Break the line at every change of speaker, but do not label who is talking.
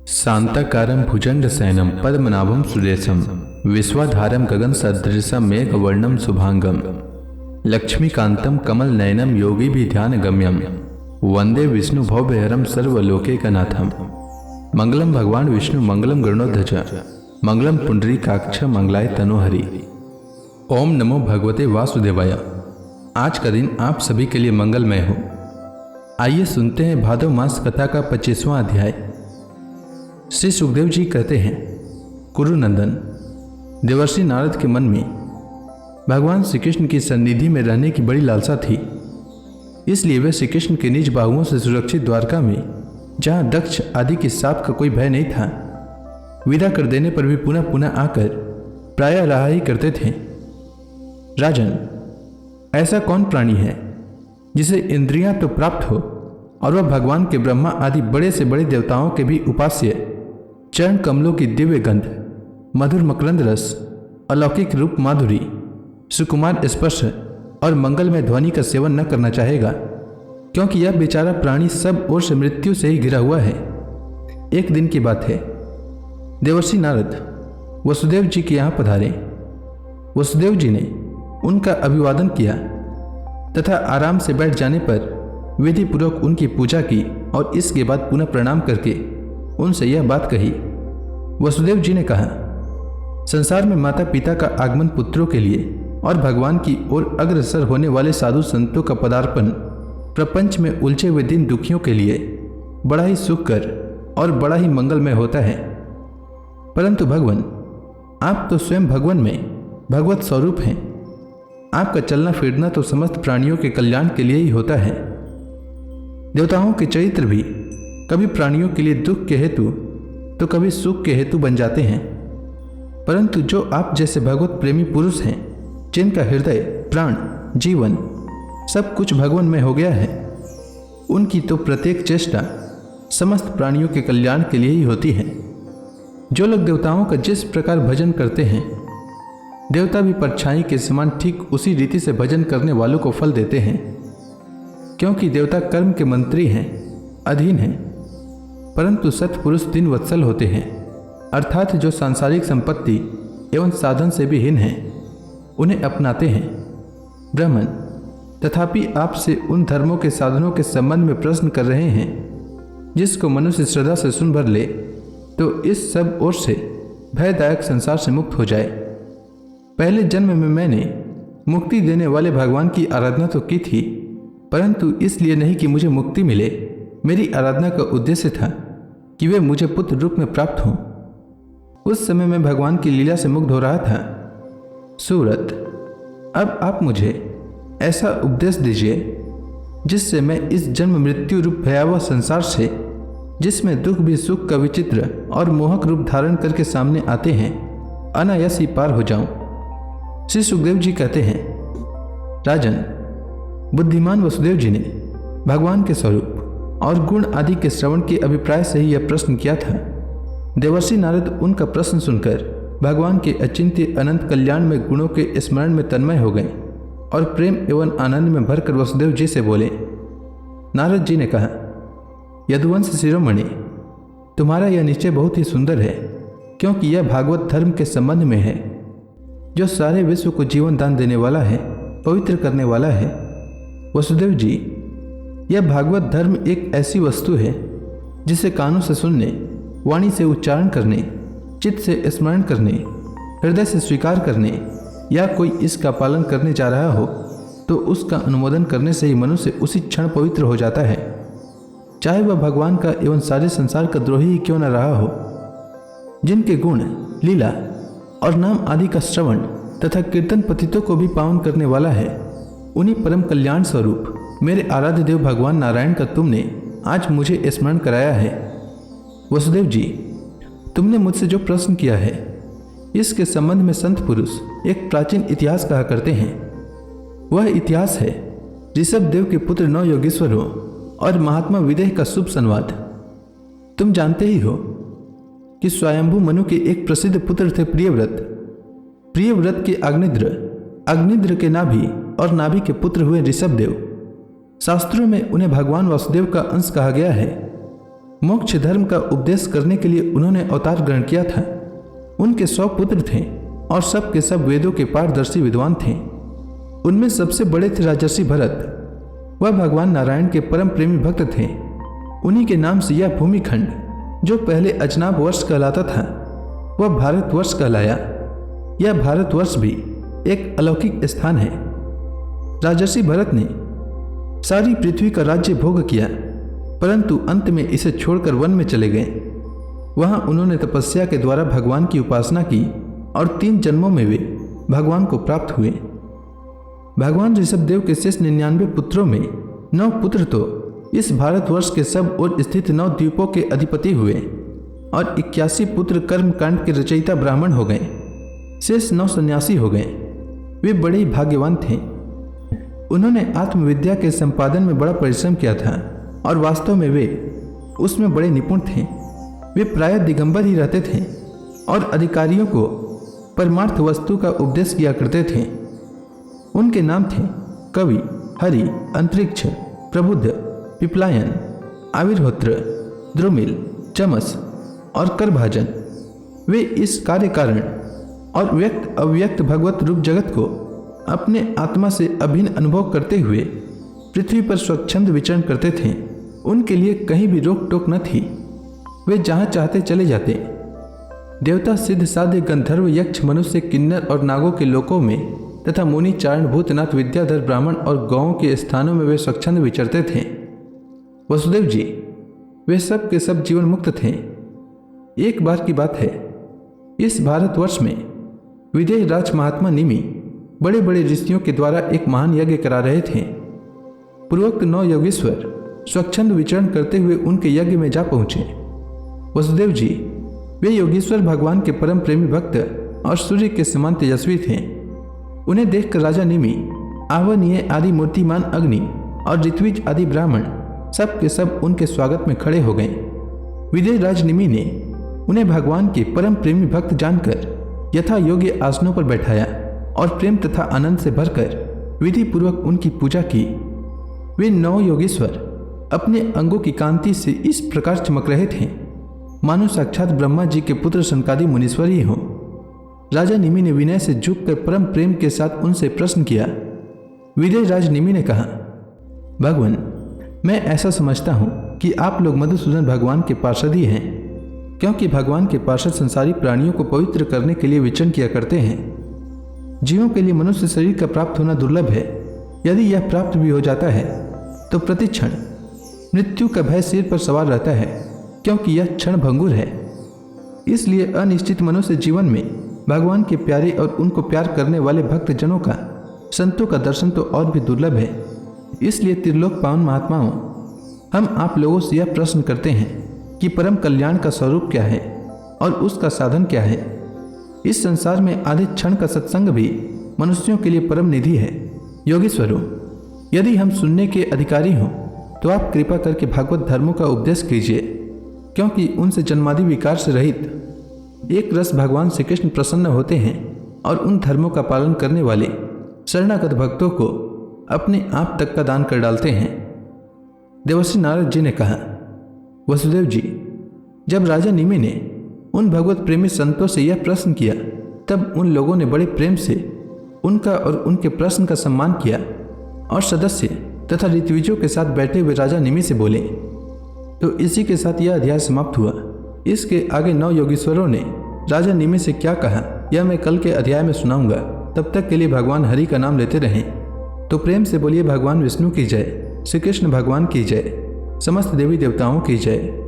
शांताकारं भुजंगशयनं पद्मनाभं सुरेशं विश्वाधारं गगनसदृशं मेघवर्णं शुभांगं लक्ष्मीकान्तं कमलनयनं योगिभिध्यानगम्यं वंदे विष्णुभवभयहरं सर्वलोकैकनाथं। मंगलम भगवान विष्णु मंगलम गरुड़ध्वज मंगलम पुंडरीकाक्ष मंगलाय तनोहरि। ओम नमो भगवते वासुदेवाय। आज का दिन आप सभी के लिए मंगलमय हो। आइए सुनते हैं भादव मास कथा का 25वां अध्याय। श्री सुखदेव जी कहते हैं, कुरुनंदन, देवर्षि नारद के मन में भगवान श्री कृष्ण की सन्निधि में रहने की बड़ी लालसा थी। इसलिए वे श्री कृष्ण के निज बाहुओं से सुरक्षित द्वारका में, जहाँ दक्ष आदि के साप का कोई भय नहीं था, विदा कर देने पर भी पुनः पुनः आकर प्रायः रहा ही करते थे। राजन, ऐसा कौन प्राणी है जिसे इंद्रियां तो प्राप्त हो और वह भगवान के ब्रह्मा आदि बड़े से बड़े देवताओं के भी उपास्य चरण कमलों की दिव्य गंध, मधुर मकरंद रस, अलौकिक रूप माधुरी, सुकुमार स्पर्श और मंगलमय ध्वनि का सेवन न करना चाहेगा, क्योंकि यह बेचारा प्राणी सब ओर से मृत्यु से ही घिरा हुआ है। एक दिन की बात है, देवर्षि नारद वसुदेव जी के यहाँ पधारे। वसुदेव जी ने उनका अभिवादन किया तथा आराम से बैठ जाने पर विधि पूर्वक उनकी पूजा की और इसके बाद पुनः प्रणाम करके उनसे यह बात कही। वसुदेव जी ने कहा, संसार में माता पिता का आगमन पुत्रों के लिए और भगवान की ओर अग्रसर होने वाले साधु संतों का पदार्पण प्रपंच में उलझे हुए दिन दुखियों के लिए बड़ा ही सुखकर और बड़ा ही मंगलमय होता है। परंतु भगवान, आप तो स्वयं भगवान में भगवत स्वरूप हैं। आपका चलना फिरना तो समस्त प्राणियों के कल्याण के लिए ही होता है। देवताओं के चरित्र भी कभी प्राणियों के लिए दुख के हेतु तो कभी सुख के हेतु बन जाते हैं। परंतु जो आप जैसे भगवत प्रेमी पुरुष हैं, जिनका हृदय, प्राण, जीवन सब कुछ भगवान में हो गया है, उनकी तो प्रत्येक चेष्टा समस्त प्राणियों के कल्याण के लिए ही होती है। जो लोग देवताओं का जिस प्रकार भजन करते हैं, देवता भी परछाई के समान ठीक उसी रीति से भजन करने वालों को फल देते हैं, क्योंकि देवता कर्म के मंत्री हैं, अधीन हैं। परंतु सत्पुरुष दिन वत्सल होते हैं, अर्थात जो सांसारिक संपत्ति एवं साधन से भी हीन हैं, उन्हें अपनाते हैं। ब्राह्मण, तथापि आपसे उन धर्मों के साधनों के संबंध में प्रश्न कर रहे हैं, जिसको मनुष्य श्रद्धा से सुन भर ले तो इस सब ओर से भयदायक संसार से मुक्त हो जाए। पहले जन्म में मैंने मुक्ति देने वाले भगवान की आराधना तो की थी, परंतु इसलिए नहीं कि मुझे मुक्ति मिले। मेरी आराधना का उद्देश्य था कि वे मुझे पुत्र रूप में प्राप्त हों। उस समय मैं भगवान की लीला से मुग्ध हो रहा था। सूरत, अब आप मुझे ऐसा उपदेश दीजिए जिससे मैं इस जन्म मृत्यु रूप भयावह संसार से, जिसमें दुख भी सुख का विचित्र और मोहक रूप धारण करके सामने आते हैं, अनायास ही पार हो जाऊं। श्री सुखदेव जी कहते हैं, राजन, बुद्धिमान वसुदेव जी ने भगवान के स्वरूप और गुण आदि के श्रवण के अभिप्राय से ही यह प्रश्न किया था। देवर्षि नारद उनका प्रश्न सुनकर भगवान के अचिंत्य अनंत कल्याण में गुणों के स्मरण में तन्मय हो गए और प्रेम एवं आनंद में भरकर वसुदेव जी से बोले। नारद जी ने कहा, यदुवंश शिरोमणि, तुम्हारा यह निश्चय बहुत ही सुंदर है, क्योंकि यह भागवत धर्म के संबंध में है, जो सारे विश्व को जीवन दान देने वाला है, पवित्र करने वाला है। वसुदेव जी, यह भागवत धर्म एक ऐसी वस्तु है जिसे कानों से सुनने, वाणी से उच्चारण करने, चित्त से स्मरण करने, हृदय से स्वीकार करने या कोई इसका पालन करने जा रहा हो तो उसका अनुमोदन करने से ही मनुष्य उसी क्षण पवित्र हो जाता है, चाहे वह भगवान का एवं सारे संसार का द्रोही ही क्यों न रहा हो। जिनके गुण, लीला और नाम आदि का श्रवण तथा कीर्तन पतितों को भी पावन करने वाला है, उन्हीं परम कल्याण स्वरूप मेरे आराध्य देव भगवान नारायण का तुमने आज मुझे स्मरण कराया है। वसुदेव जी, तुमने मुझसे जो प्रश्न किया है, इसके संबंध में संत पुरुष एक प्राचीन इतिहास कहा करते हैं। वह इतिहास है ऋषभ देव के पुत्र 9 योगेश्वरों और महात्मा विदेह का शुभ संवाद। तुम जानते ही हो कि स्वयंभू मनु के एक प्रसिद्ध पुत्र थे प्रियव्रत। प्रियव्रत के अग्निद्र, अग्निद्र के नाभि और नाभि के पुत्र हुए ऋषभ देव। शास्त्रों में उन्हें भगवान वासुदेव का अंश कहा गया है। मोक्ष धर्म का उपदेश करने के लिए उन्होंने अवतार ग्रहण किया था। उनके 100 पुत्र थे और सब के सब वेदों के पारदर्शी विद्वान थे। उनमें सबसे बड़े थे राजर्षि भरत। वह भगवान नारायण के परम प्रेमी भक्त थे। उन्हीं के नाम से यह भूमिखंड, जो पहले अजनाब वर्ष कहलाता था, वह भारतवर्ष कहलाया। यह भारतवर्ष भी एक अलौकिक स्थान है। राजर्षि भरत ने सारी पृथ्वी का राज्य भोग किया, परंतु अंत में इसे छोड़कर वन में चले गए। वहां उन्होंने तपस्या के द्वारा भगवान की उपासना की और 3 जन्मों में वे भगवान को प्राप्त हुए। भगवान ऋषभदेव के शेष 99 पुत्रों में 9 पुत्र तो इस भारतवर्ष के सब ओर स्थित 9 द्वीपों के अधिपति हुए और 81 पुत्र कर्मकांड के रचयिता ब्राह्मण हो गए। शेष 9 सन्यासी हो गए। वे बड़े ही भाग्यवान थे। उन्होंने आत्मविद्या के संपादन में बड़ा परिश्रम किया था और वास्तव में वे उसमें बड़े निपुण थे। वे प्रायः दिगंबर ही रहते थे और अधिकारियों को परमार्थ वस्तु का उपदेश किया करते थे। उनके नाम थे कवि, हरि, अंतरिक्ष, प्रबुद्ध, पिपलायन, आविर्होत्र, द्रुमिल, चमस और करभाजन। वे इस कार्य कारण और व्यक्त अव्यक्त भगवत रूप जगत को अपने आत्मा से अभिन्न अनुभव करते हुए पृथ्वी पर स्वच्छंद विचरण करते थे। उनके लिए कहीं भी रोक टोक न थी। वे जहाँ चाहते चले जाते। देवता, सिद्ध, साध्य, गंधर्व, यक्ष, मनुष्य, किन्नर और नागों के लोकों में तथा मुनि, चारण, भूतनाथ, विद्याधर, ब्राह्मण और गौओं के स्थानों में वे स्वच्छंद विचरते थे। वसुदेव जी, वे सब के सब जीवन मुक्त थे। एक बार की बात है, इस भारतवर्ष में विदेह राज महात्मा निमि बड़े बड़े ऋषियों के द्वारा एक महान यज्ञ करा रहे थे। पूर्वोक्त 9 योगेश्वर स्वच्छंद विचरण करते हुए उनके यज्ञ में जा पहुंचे। वसुदेव जी, वे योगेश्वर भगवान के परम प्रेमी भक्त और सूर्य के समान तेजस्वी थे। उन्हें देखकर राजा निमि, आवनीय आदि मूर्तिमान अग्नि और ऋत्विज आदि ब्राह्मण सब के सब उनके स्वागत में खड़े हो गए। विदेह राज निमि ने उन्हें भगवान के परम प्रेमी भक्त जानकर यथा योग्य आसनों पर बैठाया और प्रेम तथा आनंद से भरकर विधि पूर्वक उनकी पूजा की। वे 9 योगेश्वर अपने अंगों की कांति से इस प्रकार चमक रहे थे मानो साक्षात ब्रह्मा जी के पुत्र सनकादि मुनीश्वर ही हों। राजा निमि ने विनय से झुककर परम प्रेम के साथ उनसे प्रश्न किया। विदेह राज निमि ने कहा, भगवान, मैं ऐसा समझता हूँ कि आप लोग मधुसूदन भगवान के पार्षद ही हैं, क्योंकि भगवान के पार्षद संसारी प्राणियों को पवित्र करने के लिए विचरण किया करते हैं। जीवों के लिए मनुष्य शरीर का प्राप्त होना दुर्लभ है। यदि यह प्राप्त भी हो जाता है तो प्रतिक्षण मृत्यु का भय सिर पर सवार रहता है, क्योंकि यह क्षण भंगुर है। इसलिए अनिश्चित मनुष्य जीवन में भगवान के प्यारे और उनको प्यार करने वाले भक्त जनों का, संतों का दर्शन तो और भी दुर्लभ है। इसलिए त्रिलोक पावन महात्माओं, हम आप लोगों से यह प्रश्न करते हैं कि परम कल्याण का स्वरूप क्या है और उसका साधन क्या है। इस संसार में आधे क्षण का सत्संग भी मनुष्यों के लिए परम निधि है। योगेश्वरों, यदि हम सुनने के अधिकारी हों तो आप कृपा करके भागवत धर्मों का उपदेश कीजिए, क्योंकि उनसे जन्मादि विकार से रहित एक रस भगवान श्री कृष्ण प्रसन्न होते हैं और उन धर्मों का पालन करने वाले शरणागत भक्तों को अपने आप तक का दान कर डालते हैं। देवर्षि नारद जी ने कहा, वसुदेव जी, जब राजा निमि ने उन भगवत प्रेमी संतों से यह प्रश्न किया, तब उन लोगों ने बड़े प्रेम से उनका और उनके प्रश्न का सम्मान किया और सदस्य तथा ऋत्विजों के साथ बैठे हुए राजा निमि से बोले। तो इसी के साथ यह अध्याय समाप्त हुआ। इसके आगे 9 योगेश्वरों ने राजा निमि से क्या कहा, यह मैं कल के अध्याय में सुनाऊंगा। तब तक के लिए भगवान हरि का नाम लेते रहें। तो प्रेम से बोलिए, भगवान विष्णु की जय, श्री कृष्ण भगवान की जय, समस्त देवी देवताओं की जय।